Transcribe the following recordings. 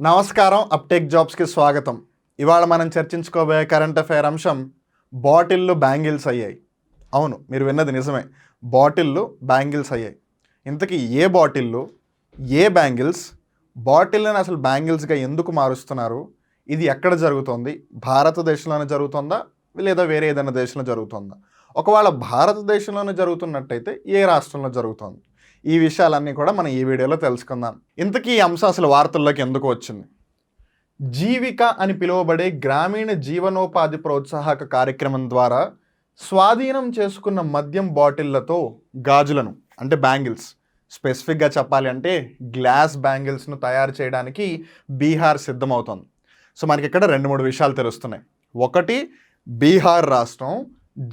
నమస్కారం. అప్టేక్ జాబ్స్కి స్వాగతం. ఇవాళ మనం చర్చించుకోబోయే కరెంట్ అఫైర్ అంశం బాటిళ్ళు బ్యాంగిల్స్ అయ్యాయి. అవును, మీరు విన్నది నిజమే. బాటిళ్ళు బ్యాంగిల్స్ అయ్యాయి. ఇంతకీ ఏ బాటిళ్ళు, ఏ బ్యాంగిల్స్, బాటిల్ని అసలు బ్యాంగిల్స్గా ఎందుకు మారుస్తున్నారు, ఇది ఎక్కడ జరుగుతోంది, భారతదేశంలోనే జరుగుతుందా లేదా వేరే ఏదైనా దేశంలో జరుగుతుందా, ఒకవేళ భారతదేశంలోనే జరుగుతున్నట్టయితే ఏ రాష్ట్రంలో జరుగుతోంది, ఈ విషయాలన్నీ కూడా మనం ఈ వీడియోలో తెలుసుకుందాం. ఇంతకీ ఈ అంశం అసలు వార్తల్లోకి ఎందుకు వచ్చింది? జీవిక అని పిలువబడే గ్రామీణ జీవనోపాధి ప్రోత్సాహక కార్యక్రమం ద్వారా స్వాధీనం చేసుకున్న మద్యం బాటిళ్లతో గాజులను అంటే బ్యాంగిల్స్, స్పెసిఫిక్గా చెప్పాలి అంటే గ్లాస్ బ్యాంగిల్స్ను తయారు చేయడానికి బీహార్ సిద్ధమవుతోంది. సో మనకి ఇక్కడ 2-3 విషయాలు తెలుస్తున్నాయి. ఒకటి, బీహార్ రాష్ట్రం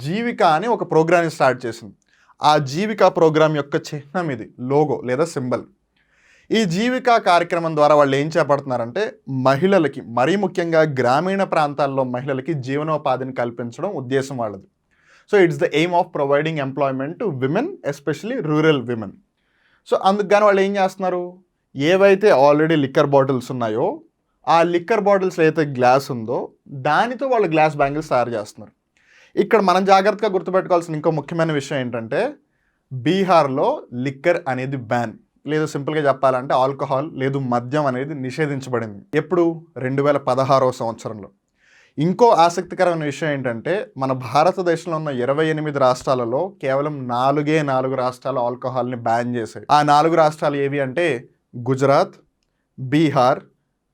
జీవిక అని ఒక ప్రోగ్రామ్ని స్టార్ట్ చేసింది. ఆ జీవిక ప్రోగ్రాం యొక్క చిహ్నం ఇది, లోగో లేదా సింబల్. ఈ జీవిక కార్యక్రమం ద్వారా వాళ్ళు ఏం చేపడుతున్నారంటే మహిళలకి, మరీ ముఖ్యంగా గ్రామీణ ప్రాంతాల్లో మహిళలకి జీవనోపాధిని కల్పించడం ఉద్దేశం వాళ్ళది. So it's the aim of providing employment to women, especially rural women. So అందుకు కానీ వాళ్ళు ఏం చేస్తున్నారు, ఏవైతే ఆల్రెడీ లిక్కర్ బాటిల్స్ ఉన్నాయో ఆ లిక్కర్ బాటిల్స్ ఏదైతే గ్లాస్ ఉందో దానితో వాళ్ళు గ్లాస్ బ్యాంగిల్స్ తయారు చేస్తున్నారు. ఇక్కడ మనం జాగ్రత్తగా గుర్తుపెట్టుకోవాల్సిన ఇంకో ముఖ్యమైన విషయం ఏంటంటే బీహార్లో లిక్కర్ అనేది బ్యాన్, లేదు సింపుల్గా చెప్పాలంటే ఆల్కహాల్ లేదు మద్యం అనేది నిషేధించబడింది. ఎప్పుడు? 2016వ సంవత్సరంలో. ఇంకో ఆసక్తికరమైన విషయం ఏంటంటే మన భారతదేశంలో ఉన్న 28 రాష్ట్రాలలో కేవలం 4 రాష్ట్రాలు ఆల్కహాల్ని బ్యాన్ చేశాయి. ఆ 4 రాష్ట్రాలు ఏవి అంటే గుజరాత్, బీహార్,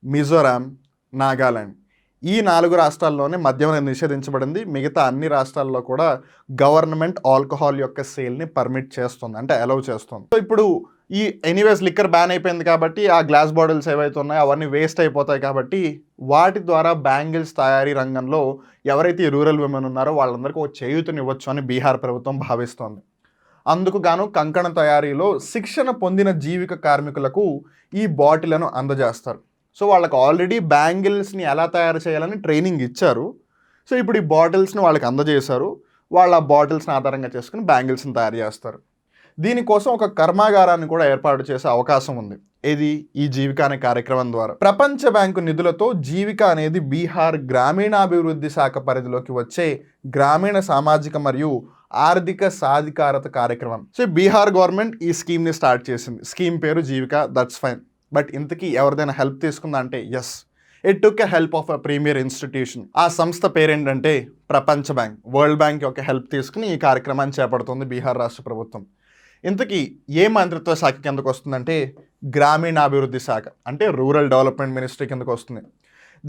మిజోరాం, నాగాలాండ్. ఈ 4 రాష్ట్రాల్లోనే మద్యం అనేది నిషేధించబడింది. మిగతా అన్ని రాష్ట్రాల్లో కూడా గవర్నమెంట్ ఆల్కహాల్ యొక్క సేల్ని పర్మిట్ చేస్తుంది, అంటే అలౌ చేస్తుంది. సో ఇప్పుడు ఈ ఎనీవేస్ లిక్కర్ బ్యాన్ అయిపోయింది కాబట్టి ఆ గ్లాస్ బాటిల్స్ ఏవైతే ఉన్నాయో అవన్నీ వేస్ట్ అయిపోతాయి కాబట్టి వాటి ద్వారా బ్యాంగిల్స్ తయారీ రంగంలో ఎవరైతే రూరల్ విమెన్ ఉన్నారో వాళ్ళందరికీ ఒక చేయూతనివ్వచ్చు అని బీహార్ ప్రభుత్వం భావిస్తోంది. అందుకు గాను కంకణ తయారీలో శిక్షణ పొందిన జీవిక కార్మికులకు ఈ బాటిళ్లను అందజేస్తారు. సో వాళ్ళకి ఆల్రెడీ బ్యాంగిల్స్ని ఎలా తయారు చేయాలని ట్రైనింగ్ ఇచ్చారు. సో ఇప్పుడు ఈ బాటిల్స్ని వాళ్ళకి అందజేశారు. వాళ్ళు ఆ బాటిల్స్ని ఆధారంగా చేసుకుని బ్యాంగిల్స్ని తయారు చేస్తారు. దీనికోసం ఒక కర్మాగారాన్ని కూడా ఏర్పాటు చేసే అవకాశం ఉంది. ఇది ఈ జీవిక అనే కార్యక్రమం ద్వారా. ప్రపంచ బ్యాంకు నిధులతో జీవిక అనేది బీహార్ గ్రామీణాభివృద్ధి శాఖ పరిధిలోకి వచ్చే గ్రామీణ సామాజిక మరియు ఆర్థిక సాధికారత కార్యక్రమం. సో బీహార్ గవర్నమెంట్ ఈ స్కీమ్ని స్టార్ట్ చేసింది. స్కీమ్ పేరు జీవిక, దట్స్ ఫైన్. బట్ ఇంతకీ ఎవరిదైనా హెల్ప్ తీసుకుందా అంటే yes, it took a help of a premier institution. ఆ సంస్థ పేరేంటంటే ప్రపంచ బ్యాంక్, వరల్డ్ బ్యాంక్ యొక్క హెల్ప్ తీసుకుని ఈ కార్యక్రమాన్ని చేపడుతుంది బీహార్ రాష్ట్ర ప్రభుత్వం. ఇంతకీ ఏ మంత్రిత్వ శాఖ కిందకు వస్తుందంటే గ్రామీణాభివృద్ధి శాఖ, అంటే రూరల్ డెవలప్మెంట్ మినిస్ట్రీ కిందకు వస్తుంది.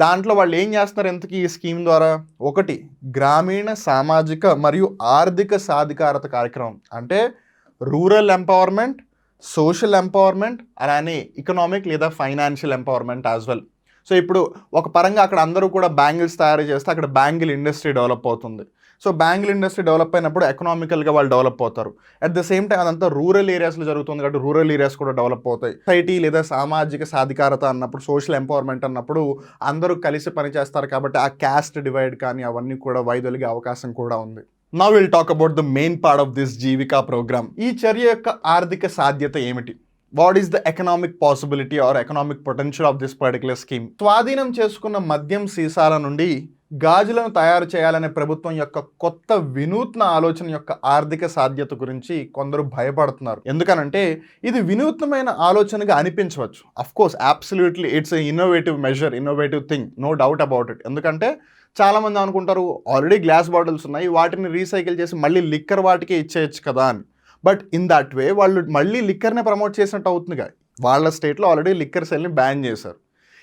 దాంట్లో వాళ్ళు ఏం చేస్తున్నారు ఇంతకీ ఈ స్కీమ్ ద్వారా? ఒకటి, గ్రామీణ సామాజిక మరియు ఆర్థిక సాధికారత కార్యక్రమం, అంటే రూరల్ ఎంపవర్మెంట్, సోషల్ ఎంపవర్మెంట్, అలానే ఎకనామిక్ లేదా financial empowerment as well. So ఇప్పుడు ఒక పరంగా అక్కడ అందరూ కూడా బ్యాంగిల్స్ తయారు చేస్తే అక్కడ బ్యాంగిల్ ఇండస్ట్రీ డెవలప్ అవుతుంది. సో బ్యాంగిల్ ఇండస్ట్రీ డెవలప్ అయినప్పుడు ఎకనామికల్గా వాళ్ళు డెవలప్ అవుతారు. అట్ ద సేమ్ టైం అదంతా రూరల్ ఏరియాస్లో జరుగుతుంది కాబట్టి రూరల్ ఏరియాస్ కూడా డెవలప్ అవుతాయి. సొసైటీ లేదా సామాజిక సాధికారత అన్నప్పుడు, సోషల్ ఎంపవర్మెంట్ అన్నప్పుడు అందరూ కలిసి పనిచేస్తారు కాబట్టి ఆ క్యాస్ట్ డివైడ్ కానీ అవన్నీ కూడా వైదొలిగే అవకాశం కూడా ఉంది. Now we'll talk about the main part of this Jeevika program. ఈ చర్య యొక్క ఆర్థిక సాధ్యత ఏమిటి? What is the economic possibility are economic potential of this particular scheme? స్వాధీనం చేసుకున్న మద్యం సీసాల నుండి గాజులను తయారు చేయాలనే ప్రభుత్వం యొక్క కొత్త వినూత్న ఆలోచన యొక్క ఆర్థిక సాధ్యత గురించి కొందరు భయపడుతున్నారు. ఎందుకనంటే ఇది వినూత్నమైన ఆలోచనగా అనిపించవచ్చు. Of course absolutely it's a innovative measure, innovative thing, no doubt about it. ఎందుకంటే చాలామంది అనుకుంటారు ఆల్రెడీ గ్లాస్ బాటిల్స్ ఉన్నాయి, వాటిని రీసైకిల్ చేసి మళ్ళీ లిక్కర్ వాటికే ఇచ్చేయచ్చు కదా అని. బట్ ఇన్ దట్ వే వాళ్ళు మళ్ళీ లిక్కర్నే ప్రమోట్ చేసినట్టు అవుతుందిగా. వాళ్ళ స్టేట్లో ఆల్రెడీ లిక్కర్ సెల్ని బ్యాన్ చేశారు.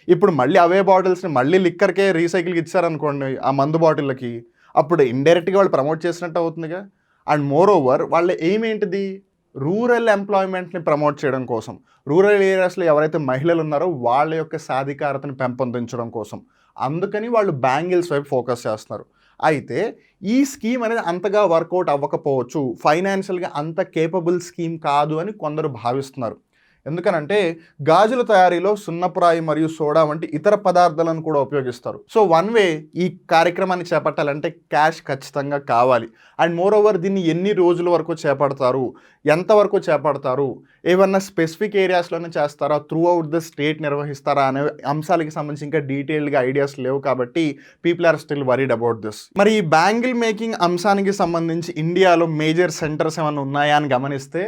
ఇప్పుడు మళ్ళీ అవే బాటిల్స్ని మళ్ళీ లిక్కర్కే రీసైకిల్కి ఇచ్చారనుకోండి ఆ మందు బాటిళ్ళకి, అప్పుడు ఇండైరెక్ట్గా వాళ్ళు ప్రమోట్ చేసినట్టు అవుతుందిగా. అండ్ మోర్ ఓవర్ వాళ్ళ ఎయిమ్ ఏంటిది? రూరల్ ఎంప్లాయ్మెంట్ని ప్రమోట్ చేయడం కోసం, రూరల్ ఏరియాస్లో ఎవరైతే మహిళలు ఉన్నారో వాళ్ళ యొక్క సాధికారతని పెంపొందించడం కోసం. అందుకని వాళ్ళు బ్యాంగిల్స్ వైపు ఫోకస్ చేస్తున్నారు. అయితే ఈ స్కీమ్ అనేది అంతగా వర్కౌట్ అవ్వకపోవచ్చు, ఫైనాన్షియల్గా అంత కేపబుల్ స్కీమ్ కాదు అని కొందరు భావిస్తున్నారు. ఎందుకనంటే గాజుల తయారీలో సున్నపురాయి మరియు సోడా వంటి ఇతర పదార్థాలను కూడా ఉపయోగిస్తారు. సో వన్ వే ఈ కార్యక్రమాన్ని చేపట్టాలంటే క్యాష్ ఖచ్చితంగా కావాలి. అండ్ మోర్ ఓవర్ దీన్ని ఎన్ని రోజుల వరకు చేపడతారు, ఎంతవరకు చేపడతారు, ఏమన్నా స్పెసిఫిక్ ఏరియాస్లోనే చేస్తారా, త్రూ అవుట్ ద స్టేట్ నిర్వహిస్తారా అనే అంశాలకి సంబంధించి ఇంకా డీటెయిల్డ్గా ఐడియాస్ లేవు కాబట్టి people are still worried about this. మరి ఈ బ్యాంగిల్ మేకింగ్ అంశానికి సంబంధించి ఇండియాలో మేజర్ సెంటర్స్ ఏమైనా ఉన్నాయా అని గమనిస్తే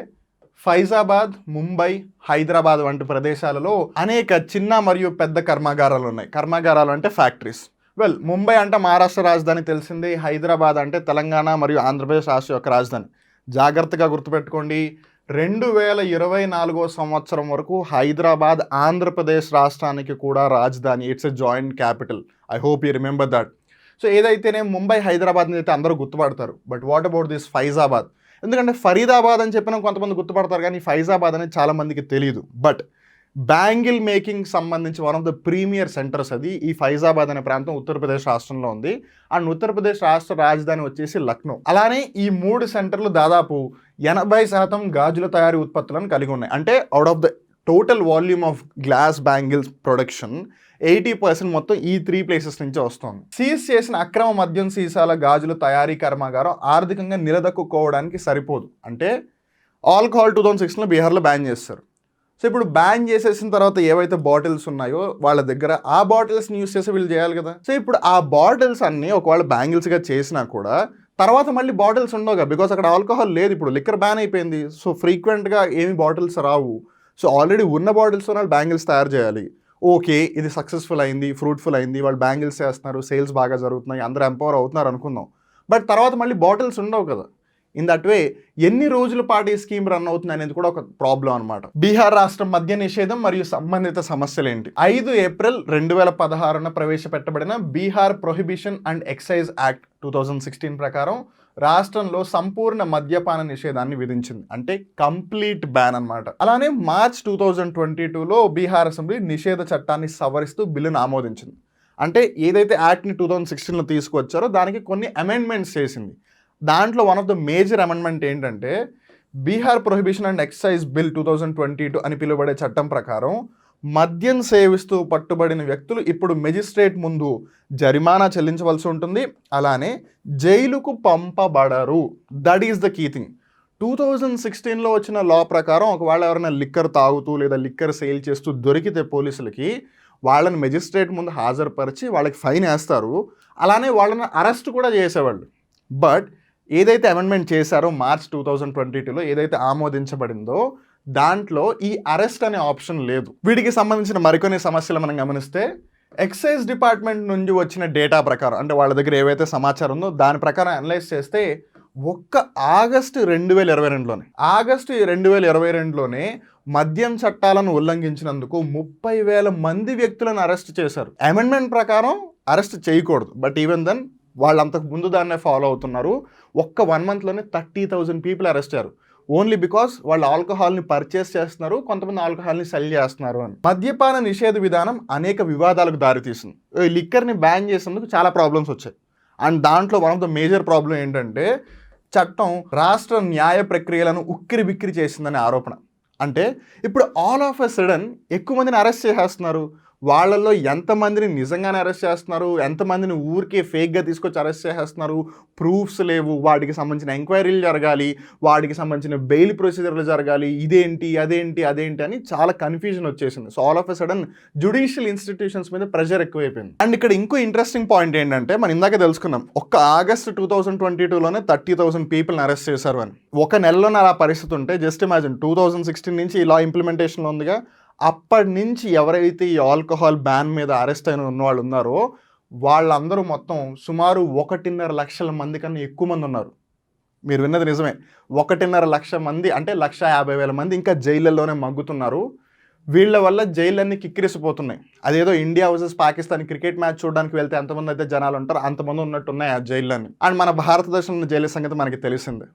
ఫైజాబాద్, ముంబై, హైదరాబాద్ వంటి ప్రదేశాలలో అనేక చిన్న మరియు పెద్ద కర్మాగారాలు ఉన్నాయి. కర్మాగారాలు అంటే ఫ్యాక్టరీస్. ముంబై అంటే మహారాష్ట్ర రాజధాని తెలిసింది, హైదరాబాద్ అంటే తెలంగాణ మరియు ఆంధ్రప్రదేశ్ రాష్ట్ర యొక్క రాజధాని. జాగ్రత్తగా గుర్తుపెట్టుకోండి, 2024 సంవత్సరం వరకు హైదరాబాద్ ఆంధ్రప్రదేశ్ రాష్ట్రానికి కూడా రాజధాని. It's a joint capital. I hope you remember that. So ఏదైతేనే Mumbai, హైదరాబాద్ని అయితే అందరూ గుర్తుపడతారు. But what about this Faizabad? ఎందుకంటే ఫరీదాబాద్ అని చెప్పిన కొంతమంది గుర్తుపడతారు కానీ ఫైజాబాద్ అనేది చాలామందికి తెలియదు. బట్ బ్యాంగిల్ మేకింగ్ సంబంధించి one of the premier centres అది. ఈ ఫైజాబాద్ అనే ప్రాంతం ఉత్తరప్రదేశ్ రాష్ట్రంలో ఉంది. అండ్ ఉత్తరప్రదేశ్ రాష్ట్ర రాజధాని వచ్చేసి లక్నో. అలానే ఈ 3 సెంటర్లు దాదాపు 80% గాజుల తయారీ ఉత్పత్తులను కలిగి ఉన్నాయి. అంటే out of the total volume of glass bangles production 80% మొత్తం ఈ 3 ప్లేసెస్ నుంచి వస్తుంది. సీజ్ చేసిన అక్రమ మద్యం సీసాల గాజుల తయారీ కర్మాగారం ఆర్థికంగా నిలదొక్కుకోవడానికి సరిపోదు. అంటే ఆల్కహాల్ 2016లో బీహార్లో బ్యాన్ చేస్తారు. సో ఇప్పుడు బ్యాన్ చేసేసిన తర్వాత ఏవైతే బాటిల్స్ ఉన్నాయో వాళ్ళ దగ్గర ఆ బాటిల్స్ని యూస్ చేసి వీళ్ళు చేయాలి కదా. సో ఇప్పుడు ఆ బాటిల్స్ అన్నీ ఒకవేళ బ్యాంగిల్స్గా చేసినా కూడా తర్వాత మళ్ళీ బాటిల్స్ ఉండవుగా, బికాస్ అక్కడ ఆల్కహాల్ లేదు. ఇప్పుడు లిక్కర్ బ్యాన్ అయిపోయింది. సో ఫ్రీక్వెంట్గా ఏమి బాటిల్స్ రావు. సో ఆల్రెడీ ఉన్న బాటిల్స్తో వాళ్ళు బ్యాంగిల్స్ తయారు చేయాలి. ఓకే, ఇది సక్సెస్ఫుల్ అయింది, ఫ్రూట్ఫుల్ అయింది, వాళ్ళు బ్యాంగిల్స్ చేస్తున్నారు, సేల్స్ బాగా జరుగుతున్నాయి, అందరూ ఎంపవర్ అవుతున్నారు అనుకుందాం. బట్ తర్వాత మళ్ళీ బాటిల్స్ ఉండవు కదా. ఇన్ దట్ వే ఎన్ని రోజుల పాటు ఈ స్కీమ్ రన్ అవుతుంది అనేది కూడా ఒక ప్రాబ్లం అనమాట. బీహార్ రాష్ట్రం మద్య నిషేధం మరియు సంబంధిత సమస్యలు ఏంటి? 5 ఏప్రిల్ 2016 ప్రవేశపెట్టబడిన Bihar prohibition and excise act 2016 ప్రకారం రాష్ట్రంలో సంపూర్ణ మద్యపాన నిషేధాన్ని విధించింది. అంటే కంప్లీట్ బ్యాన్ అనమాట. అలానే మార్చ్ 2022లో బీహార్ అసెంబ్లీ నిషేధ చట్టాన్ని సవరిస్తూ బిల్లును ఆమోదించింది. అంటే ఏదైతే యాక్ట్ని 2016లో తీసుకొచ్చారో దానికి కొన్ని అమెండ్మెంట్స్ చేసింది. దాంట్లో one of the major amendment ఏంటంటే Bihar prohibition and excise bill 2022 అని పిలువబడే చట్టం ప్రకారం మద్యం సేవిస్తూ పట్టుబడిన వ్యక్తులు ఇప్పుడు మెజిస్ట్రేట్ ముందు జరిమానా చెల్లించవలసి ఉంటుంది. అలానే జైలుకు పంపబడరు. That is the key thing. 2016లో వచ్చిన లా ప్రకారం ఒకవేళ ఎవరైనా లిక్కర్ తాగుతూ లేదా లిక్కర్ సేల్ చేస్తూ దొరికితే పోలీసులకి వాళ్ళని మెజిస్ట్రేట్ ముందు హాజరుపరిచి వాళ్ళకి ఫైన్ వేస్తారు. అలానే వాళ్ళని అరెస్ట్ కూడా చేసేవాళ్ళు. బట్ ఏదైతే అమెండ్మెంట్ చేశారో మార్చ్ 2022లో ఏదైతే ఆమోదించబడిందో దాంట్లో ఈ అరెస్ట్ అనే ఆప్షన్ లేదు. వీటికి సంబంధించిన మరికొన్ని సమస్యలు మనం గమనిస్తే ఎక్సైజ్ డిపార్ట్మెంట్ నుంచి వచ్చిన డేటా ప్రకారం, అంటే వాళ్ళ దగ్గర ఏవైతే సమాచారం ఉందో దాని ప్రకారం అనలైజ్ చేస్తే ఒక్క ఆగస్టు 2022లోనే మద్యం చట్టాలను ఉల్లంఘించినందుకు 30,000 మంది వ్యక్తులను అరెస్ట్ చేశారు. అమెండ్మెంట్ ప్రకారం అరెస్ట్ చేయకూడదు, బట్ ఈవెన్ దెన్ వాళ్ళు అంతకు ముందు దాన్నే ఫాలో అవుతున్నారు. ఒక్క 1 మంత్లోనే 30,000 పీపుల్ అరెస్ట్ అయ్యారు. ఓన్లీ బికాస్ వాళ్ళు ఆల్కహాల్ని పర్చేస్ చేస్తున్నారు, కొంతమంది ఆల్కహాల్ని సెల్ చేస్తున్నారు అని. మద్యపాన నిషేధ విధానం అనేక వివాదాలకు దారితీసింది. లిక్కర్ని బ్యాన్ చేసినందుకు చాలా ప్రాబ్లమ్స్ వచ్చాయి. అండ్ దాంట్లో one of the major problem ఏంటంటే చట్టం రాష్ట్ర న్యాయ ప్రక్రియలను ఉక్కిరి బిక్కిరి చేసిందనే ఆరోపణ. అంటే ఇప్పుడు ఆల్ ఆఫ్ ఎ సడన్ ఎక్కువ మందిని అరెస్ట్ చేసేస్తున్నారు. వాళ్ళల్లో ఎంతమందిని నిజంగానే అరెస్ట్ చేస్తున్నారు, ఎంతమందిని ఊరికే ఫేక్గా తీసుకొచ్చి అరెస్ట్ చేసేస్తున్నారు, ప్రూఫ్స్ లేవు, వాటికి సంబంధించిన ఎంక్వైరీలు జరగాలి, వాటికి సంబంధించిన బెయిల్ ప్రొసీజర్లు జరగాలి, ఇదేంటి అదేంటి అని చాలా కన్ఫ్యూజన్ వచ్చేసింది. So all of a sudden judicial institutions మీద ప్రెషర్ ఎక్కువైపోయింది. అండ్ ఇక్కడ ఇంకో ఇంట్రెస్టింగ్ పాయింట్ ఏంటంటే మనం ఇందాక తెలుసుకున్నాం, ఒక్క ఆగస్టు 2022లోనే 30,000 పీపుల్ని అరెస్ట్ చేశారు అని. ఒక నెలలోనే అలా పరిస్థితి ఉంటే జస్ట్ ఇమాజిన్ 2016 నుంచి ఈ లా ఇంప్లిమెంటేషన్లో ఉందిగా, అప్పటి నుంచి ఎవరైతే ఈ ఆల్కహాల్ బ్యాన్ మీద అరెస్ట్ అయిన ఉన్నవాళ్ళు ఉన్నారో వాళ్ళందరూ మొత్తం సుమారు 1.5 లక్షల మంది కన్నా ఎక్కువ మంది ఉన్నారు. మీరు విన్నది నిజమే, 1.5 లక్ష మంది, అంటే 150,000 మంది ఇంకా జైళ్ళల్లోనే మగ్గుతున్నారు. వీళ్ళ వల్ల జైళ్ళన్నీ కిక్కిరిసిపోతున్నాయి. అదేదో India versus Pakistan cricket match చూడడానికి వెళ్తే ఎంతమంది అయితే జనాలు ఉంటారో అంతమంది ఉన్నట్టున్నాయి ఆ జైళ్ళని. అండ్ మన భారతదేశంలో జైలు సంగతి మనకి తెలిసిందే.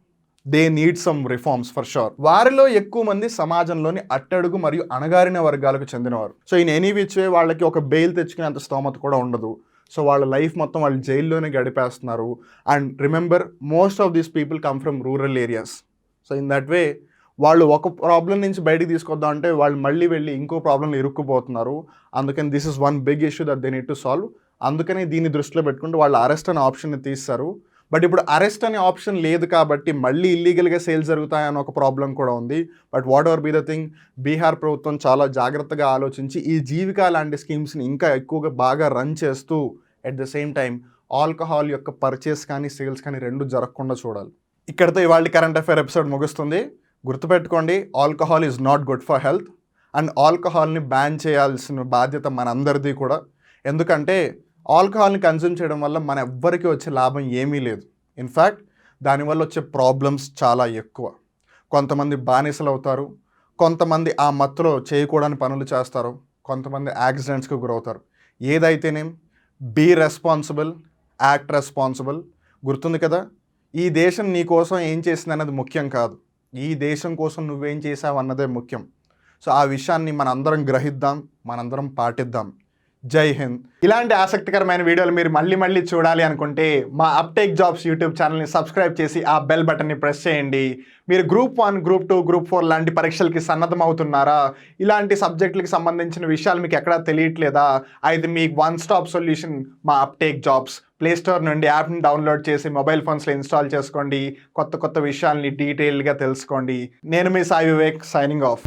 They need some reforms for sure. వారిలో ఎక్కువ మంది సమాజంలోని అట్టడుగు మరియు అణగారిన వర్గాలకు చెందినవారు. So in any which way వాళ్ళకి ఒక బెయిల్ తెచ్చుకునేంత స్తోమత కూడా ఉండదు. సో వాళ్ళ లైఫ్ మొత్తం వాళ్ళు జైల్లోనే గడిపేస్తున్నారు. And remember, most of these people come from rural areas. So in that way వాళ్ళు ఒక ప్రాబ్లం నుంచి బయటికి తీసుకొద్దాం అంటే వాళ్ళు మళ్ళీ వెళ్ళి ఇంకో ప్రాబ్లంలో ఇరుక్కుపోతున్నారు. అందుకని this is one big issue that they need to solve. అందుకని దీన్ని దృష్టిలో పెట్టుకుంటూ వాళ్ళు అరెస్ట్ అనే ఆప్షన్ని తీస్తారు. బట్ ఇప్పుడు అరెస్ట్ అనే ఆప్షన్ లేదు కాబట్టి మళ్ళీ ఇల్లీగల్గా సేల్స్ జరుగుతాయని ఒక ప్రాబ్లం కూడా ఉంది. But whatever be the thing, Bihar ప్రభుత్వం చాలా జాగ్రత్తగా ఆలోచించి ఈ జీవికా లాంటి స్కీమ్స్ని ఇంకా ఎక్కువగా బాగా రన్ చేస్తూ at the same time alcohol యొక్క పర్చేస్ కానీ సేల్స్ కానీ రెండు జరగకుండా చూడాలి. ఇక్కడితో ఇవాళ కరెంట్ అఫైర్ ఎపిసోడ్ ముగుస్తుంది. గుర్తుపెట్టుకోండి, alcohol is not good for health and ఆల్కహాల్ని బ్యాన్ చేయాల్సిన బాధ్యత మనందరిది కూడా. ఎందుకంటే ఆల్కహాల్ని కన్జ్యూమ్ చేయడం వల్ల మన ఎవ్వరికి వచ్చే లాభం ఏమీ లేదు. ఇన్ఫ్యాక్ట్ దానివల్ల వచ్చే ప్రాబ్లమ్స్ చాలా ఎక్కువ. కొంతమంది బానిసలు అవుతారు, కొంతమంది ఆ మత్తులో చేయకూడని పనులు చేస్తారు, కొంతమంది యాక్సిడెంట్స్కి గురవుతారు. ఏదైతేనేం బీ రెస్పాన్సిబుల్, యాక్ట్ రెస్పాన్సిబుల్. గుర్తుంది కదా, ఈ దేశం నీ కోసం ఏం చేసింది అన్నది ముఖ్యం కాదు, ఈ దేశం కోసం నువ్వేం చేసావు అన్నదే ముఖ్యం. సో ఆ విషయాన్ని మనందరం గ్రహిద్దాం, మనందరం పాటిద్దాం. జై హింద్. ఇలాంటి ఆసక్తికరమైన వీడియోలు మీరు మళ్ళీ చూడాలి అనుకుంటే మా అప్టేక్ జాబ్స్ యూట్యూబ్ ఛానల్ని సబ్స్క్రైబ్ చేసి ఆ బెల్ బటన్ని ప్రెస్ చేయండి. మీరు గ్రూప్ 1, గ్రూప్ 2, గ్రూప్ 4 లాంటి పరీక్షలకి సన్నద్ధం అవుతున్నారా? ఇలాంటి సబ్జెక్టులకి సంబంధించిన విషయాలు మీకు ఎక్కడా తెలియట్లేదా? అయితే మీకు వన్ స్టాప్ సొల్యూషన్ మా అప్టేక్ జాబ్స్. ప్లే స్టోర్ నుండి యాప్ని డౌన్లోడ్ చేసి మొబైల్ ఫోన్స్లో ఇన్స్టాల్ చేసుకోండి. కొత్త విషయాల్ని డీటెయిల్గా తెలుసుకోండి. నేను మీ సాయి వివేక్, సైనింగ్ ఆఫ్.